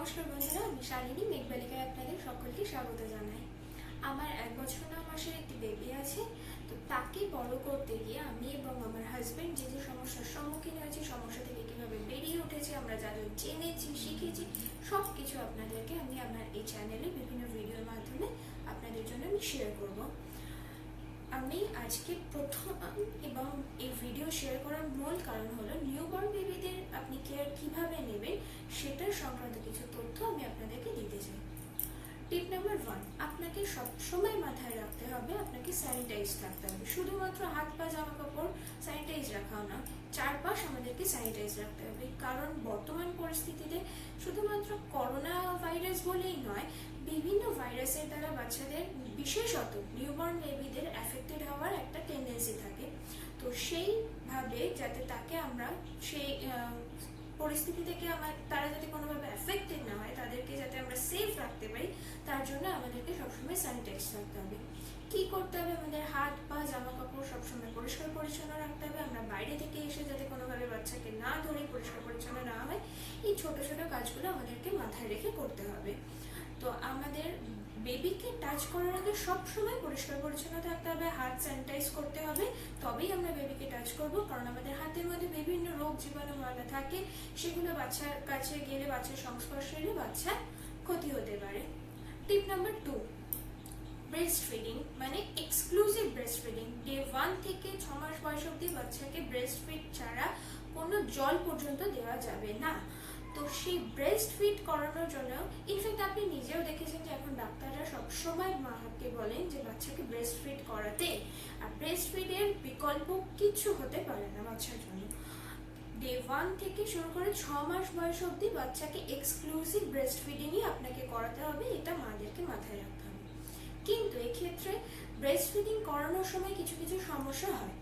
নমস্কার বন্ধুরা, আমি শালিনী মেঘবালিকায় আপনাদের সকলকে স্বাগত জানাই। আমার 1 বছর 9 মাসের একটি বেবি আছে। তো তাকে বড় করতে গিয়ে আমি এবং আমার হাজবেন্ড যে সমস্যার সম্মুখীন হয়েছি, সমস্যা থেকে কিভাবে বেরিয়ে উঠেছে, আমরা যা যা জেনেছি শিখেছি সব কিছু আপনাদেরকে আমি আমার এই চ্যানেলে বিভিন্ন ভিডিওর মাধ্যমে আপনাদের জন্য আমি শেয়ার করব। আমি আজকে প্রথম এবং এই ভিডিও শেয়ার করার মূল কারণ হলো নিউবর্ন বেবিদের আপনি কেয়ার কিভাবে নেবেন সেটার সংক্রান্ত কিছু তথ্য আমি আপনাদেরকে দিতে চাই। টিপ নাম্বার 1, আপনাকে সবসময় মাথায় রাখতে হবে আপনাকে স্যানিটাইজ থাকতে হবে। শুধুমাত্র হাত পা জামা কাপড় স্যানিটাইজ রাখাও না, চারপাশ আমাদেরকে স্যানিটাইজ রাখতে হবে। কারণ বর্তমান পরিস্থিতিতে শুধুমাত্র করোনা ভাইরাস বলেই নয়, বিভিন্ন ভাইরাসের দ্বারা বাচ্চাদের বিশেষত নিউবর্ন বেবিদের অ্যাফেক্টেড হওয়ার একটা টেন্ডেন্সি থাকে। তো সেইভাবে যাতে তাকে আমরা সেই পরিস্থিতি থেকে তারা যাতে কোনোভাবে অ্যাফেক্টেড না হয়, তাদেরকে যাতে আমরা সেফ রাখতে পারি, তার জন্য আমাদেরকে সবসময় স্যানিটাইজ রাখতে হবে। কি করতে হবে? আমাদের হাত পা জামা কাপড় সবসময় পরিষ্কার পরিচ্ছন্ন রাখতে হবে। আমরা বাইরে থেকে এসে যাতে কোনোভাবে বাচ্চাকে না ধরে পরিষ্কার পরিচ্ছন্ন না হয়, এই ছোট ছোট কাজগুলো আমাদেরকে মাথায় রেখে করতে হবে। তো আমাদের বেবিকে টাচ করার আগে সবসময় পরিষ্কার পরিচ্ছন্ন থাকতে হবে, হাত স্যানিটাইজ করতে হবে, তবেই আমরা বেবিকে টাচ করব। কারণ আমাদের হাতের মধ্যে বিভিন্ন রোগ জীবাণু ময়লা থাকে, সেগুলো বাচ্চার কাছে গেলে, বাচ্চার সংস্পর্শে এলে বাচ্চার ক্ষতি হতে পারে। টিপ নাম্বার 2, ব্রেস্ট ফিডিং মানে এক্সক্লুসিভ ব্রেস্ট ফিডিং। ডে 1 থেকে 6 মাস বয়স অবধি বাচ্চাকে ব্রেস্ট ফিড ছাড়া কোনো জল পর্যন্ত দেওয়া যাবে না। তো সেই ব্রেস্ট ফিড করানোর জন্য ইনফ্যাক্ট আপনি নিজেও দেখেছেন যে এখন ডাক্তাররা সবসময় মাকে বলেন যে বাচ্চাকে ব্রেস্ট ফিড করাতে, আর ব্রেস্ট ফিডের বিকল্প কিছু হতে পারে না বাচ্চার জন্য। ডে 1 থেকে শুরু করে 6 মাস বয়স অবধি বাচ্চাকে এক্সক্লুসিভ ব্রেস্ট ফিডিংই আপনাকে করাতে হবে, এটা মাদেরকে মাথায় রাখতে হবে। কিন্তু এক্ষেত্রে ব্রেস্ট ফিডিং করানোর সময় কিছু কিছু সমস্যা হয়।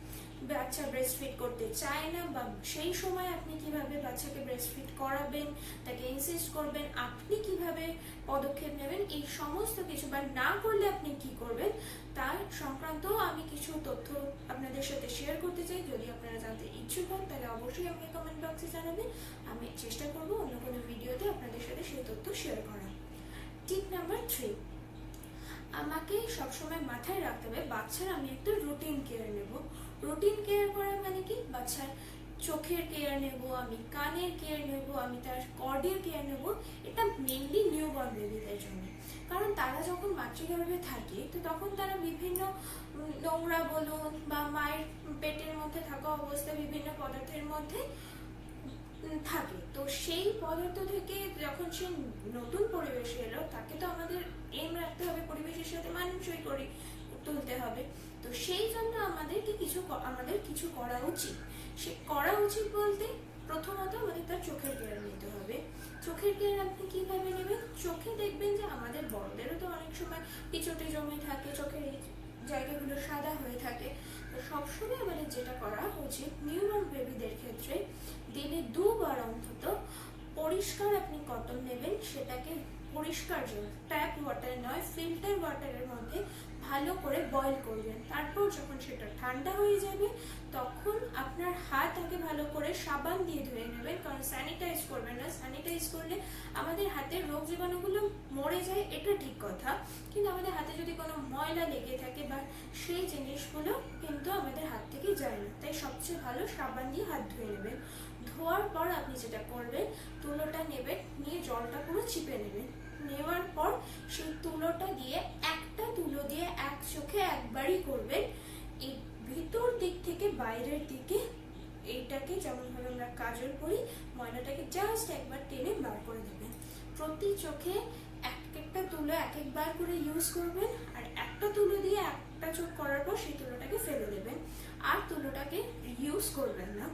বাচ্চা ব্রেস্ট ফিড করতে চায় না, বা সেই সময় আপনি কিভাবে বাচ্চাকে ব্রেস্ট ফিড করাবেন, তাকে ইনসিস্ট করবেন, আপনি কিভাবে পদক্ষেপ নেবেন, এই সমস্ত কিছু, বা না করলে আপনি কি করবেন তার সংক্রান্ত আমি কিছু তথ্য আপনাদের সাথে শেয়ার করতে চাই। যদি আপনারা জানতে ইচ্ছুক হন তাহলে অবশ্যই আমাকে কমেন্ট বক্সে জানাবেন। আমি চেষ্টা করব অন্য কোনো ভিডিওতে আপনাদের সাথে সেই তথ্য শেয়ার করা। টিপ নাম্বার 3, আমাকে সবসময় মাথায় রাখতে হবে বাচ্চার আমি একটা রুটিন কেয়ার নেব। রুটিন কেয়ার করা মানে কি? বাচ্চার চোখের কেয়ার নেব, আমি কানের কেয়ার নেব, আমি তার কর্ডের কেয়ার নেব। এটা মেনলি নিউবর্ন বেবিদের জন্য। কারণ তারা যখন মাতৃগর্ভে থাকে, তো তখন তারা বিভিন্ন নোংরা বলুন বা মায়ের পেটের মধ্যে থাকা অবস্থায় বিভিন্ন পদার্থের মধ্যে থাকে। তো সেই পদার্থ থেকে যখন সে নতুন পরিবেশে এলো, তাকে তো আমাদের এম রাখতে হবে পরিবেশের সাথে মানানসই করে তুলতে হবে। তো সেই জন্য আমাদের কিছু করা উচিত। সে করা উচিত বলতে প্রথমত আমাদের তার চোখের কেয়ার নিতে হবে। চোখের কেয়ার আপনি কিভাবে নেবেন? চোখে দেখবেন যে আমাদের বড়দেরও তো অনেক সময় পিছুটে জমে থাকে, চোখের এই জায়গাগুলো সাদা হয়ে থাকে। তো সবসময় আমাদের যেটা করা উচিত নিউবর্ন বেবিদের ক্ষেত্রে, দিনে 2 বার অন্তত পরিষ্কার আপনি কটন নেবেন, সেটাকে পরিষ্কার জল, ট্যাপ ওয়াটার নয় ফিল্টার ওয়াটারের মধ্যে ভালো করে বয়েল করবেন। তারপর যখন সেটা ঠান্ডা হয়ে যাবে, তখন আপনার হাত আগে ভালো করে সাবান দিয়ে ধুয়ে নেবেন। কারণ স্যানিটাইজ করবেন না, স্যানিটাইজ করলে আমাদের হাতের রোগ জীবাণুগুলো মরে যায়, এটা ঠিক কথা, কিন্তু আমাদের হাতে যদি কোনো ময়লা লেগে থাকে বা সেই জিনিসগুলো কিন্তু আমাদের হাত থেকে যায় না। তাই সবচেয়ে ভালো সাবান দিয়ে হাত ধুয়ে নেবেন। ধোয়ার পর আপনি যেটা করবেন, তুলোটা নেবেন, নিয়ে জলটা পুরো চিপে নেবেন। নেওয়ার পর সেই তুলোটা দিয়ে, একটা তুলো দিয়ে এক চোখে একবারই করবেন। এই ভিতর দিক থেকে বাইরের দিকে, এইটাকে যেমনভাবে আমরা কাজল করি, ময়লাটাকে জাস্ট একবার টেনে বার করে দেবেন। প্রতি চোখে একটা তুলো একবার করে ইউজ করবেন, আর একটা তুলো দিয়ে একটা চোখ করার পর সেই তুলোটাকে ফেলে দেবেন, আর তুলোটাকে ইউজ করবেন না।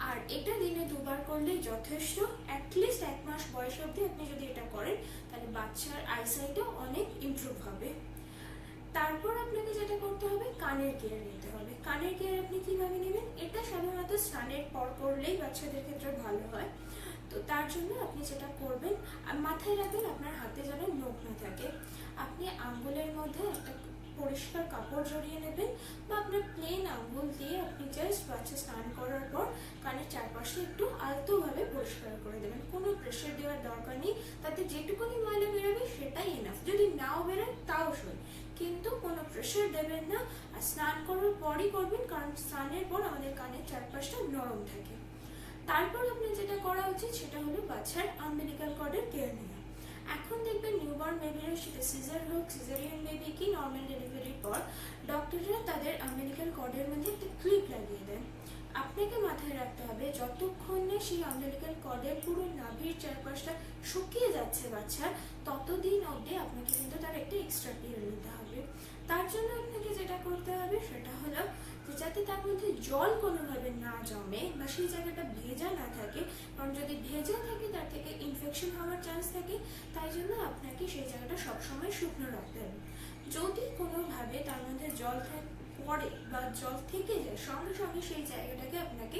আর এটা দিনে 2 বার করলেই যথেষ্ট। অ্যাটলিস্ট 1 মাস বয়স অবধি আপনি যদি এটা করেন, তাহলে বাচ্চার আইসাইটও অনেক ইমপ্রুভ হবে। তারপর আপনাকে যেটা করতে হবে, কানের কেয়ার নিতে হবে। কানের কেয়ার আপনি কিভাবে নেবেন? এটা সাধারণত স্নানের পর করলেই বাচ্চাদের ক্ষেত্রে ভালো হয়। তো তার জন্য আপনি যেটা করবেন, আর মাথায় রাখবেন আপনার হাতে যেন নখ না থাকে। আপনি আঙ্গুলের মধ্যে একটা পরিষ্কার কাপড় জড়িয়ে নেবেন, বা আপনার প্লেন আঙ্গুল দিয়ে আপনি জাস্ট বাচ্চা স্নান করার পর কানের চারপাশে একটু আলতোভাবে পরিষ্কার করে দেবেন। কোনো প্রেশার দেওয়ার দরকার নেই, তাতে যেটুকুনি ময়লা বেরোবে সেটাই এনাফ। যদি নাও বেরোয় তাও সই, কিন্তু কোনো প্রেশার দেবেন না। আর স্নান করার পরই করবেন, কারণ স্নানের পর আমাদের কানের চারপাশটা নরম থাকে। তারপর আপনার যেটা করা উচিত সেটা হলো বাচ্চার আম্বিলিক্যাল কর্ডের কেয়ার নেওয়া। এখন দেখবেন নিউবর্ন বেবিরা, সেটা সিজার হোক, সিজারিয়ান বেবি কি নর্মাল ডেলিভারির পর, ডক্টররা তাদের আম্বিলিক্যাল কর্ডের মধ্যে একটা ক্লিপ লাগিয়ে দেন। আপনাকে মাথায় রাখতে হবে যতক্ষণ না সেই আম্বিলিক্যাল কর্ডের পুরো নাভির চারপাশটা শুকিয়ে যাচ্ছে বাচ্চার, ততদিন অবধি আপনাকে কিন্তু তার একটা এক্সট্রা কেয়ার নিতে হবে। তার জন্য আপনাকে যেটা করতে হবে সেটা হলো যে যাতে তার মধ্যে জল কোনোভাবে না জমে বা সেই জায়গাটা ভেজা না থাকে, কারণ যদি ভেজা থাকে তার থেকে ইনফেকশন হওয়ার চান্স থাকে। তাই জন্য আপনাকে সেই জায়গাটা সবসময় শুকনো রাখতে হবে। যদি কোনোভাবে তার মধ্যে জল পড়ে বা জল থেকে যায়, সঙ্গে সঙ্গে সেই জায়গাটাকে আপনাকে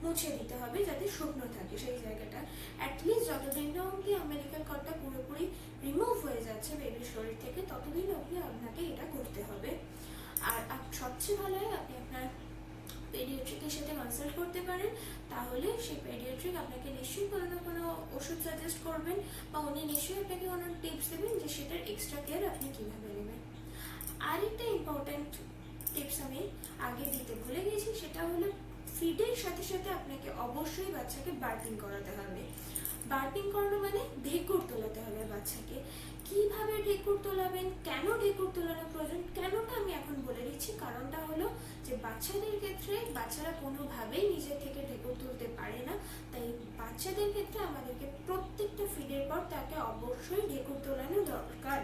মুছে দিতে হবে যাতে শুকনো থাকে সেই জায়গাটা। অ্যাটলিস্ট যতদিন না অবধি আম্বিলিক্যাল কর্ডটা পুরোপুরি রিমুভ হয়ে যাচ্ছে বেবির শরীর থেকে, ততদিন অবধি আপনাকে এটা করতে হবে। আর সবচেয়ে ভালো হয় আপনি আপনার পেডিয়াট্রিকের সাথে কনসাল্ট করতে পারেন, তাহলে সেই পেডিয়াট্রিক আপনাকে নিশ্চয়ই কোনো না কোনো ওষুধ সাজেস্ট করবেন, বা উনি নিশ্চয়ই আপনাকে কোনো টিপস দেবেন যে সেটার এক্সট্রা কেয়ার আপনি কীভাবে নেবেন। আরেকটা ইম্পর্ট্যান্ট টিপস আমি আগে দিতে ভুলে গেছি, সেটা হলো ফিডের সাথে সাথে আপনাকে অবশ্যই বাচ্চাকে বার্পিং করাতে হবে। বার্পিং করানো মানে ঢেকুর তোলাতে হবে বাচ্চাকে। কিভাবে ঢেকুর তোলাবেন, কেন ঢেকুর তোলানো প্রয়োজন, কেনটা আমি এখন বলে দিচ্ছি। কারণটা হলো যে বাচ্চাদের ক্ষেত্রে বাচ্চারা কোনোভাবেই নিজের থেকে ঢেকুর তুলতে পারে না, তাই বাচ্চাদের ক্ষেত্রে আমাদেরকে প্রত্যেকটা ফিডের পর তাকে অবশ্যই ঢেকুর তোলানো দরকার।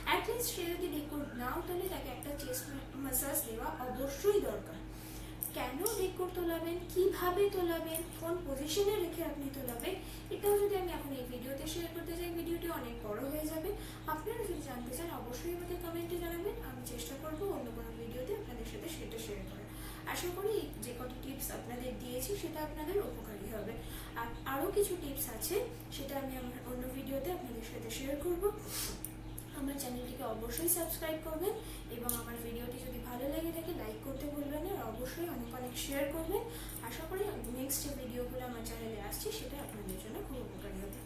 অ্যাটলিস্ট সে যদি ঢেকুর নাও তোলে, তাকে একটা চেস্ট ম্যাসাজ দেওয়া অবশ্যই দরকার। কেন ঢেকুর তোলাবেন, কিভাবে তোলাবেন, কোন পজিশনে রেখে আপনি তোলাবেন, এটাও যদি আমি এখন এই ভিডিওতে শেয়ার করতে চাই, ভিডিওটি অনেক বড় হয়ে যাবে। আপনারা যদি জানতে চান অবশ্যই আমাকে কমেন্টে জানাবেন, আমি চেষ্টা করব অন্য কোনো ভিডিওতে আপনাদের সাথে সেটা শেয়ার করার। আশা করি যে কটি টিপস আপনাদের দিয়েছি সেটা আপনাদের উপকারী হবে। আর আরও কিছু টিপস আছে, সেটা আমি আমার অন্য ভিডিওতে আপনাদের সাথে শেয়ার করব। আমার চ্যানেলটিকে অবশ্যই সাবস্ক্রাইব করবেন, এবং আমার ভিডিওটি যদি ভালো লেগে থাকে লাইক করতে ভুলবেন না, আর অবশ্যই অনেক অনেক শেয়ার করবেন। আশা করি নেক্সট যে ভিডিওগুলো আমার চ্যানেলে আসছে সেটা আপনাদের জন্য খুব উপকারী হবে।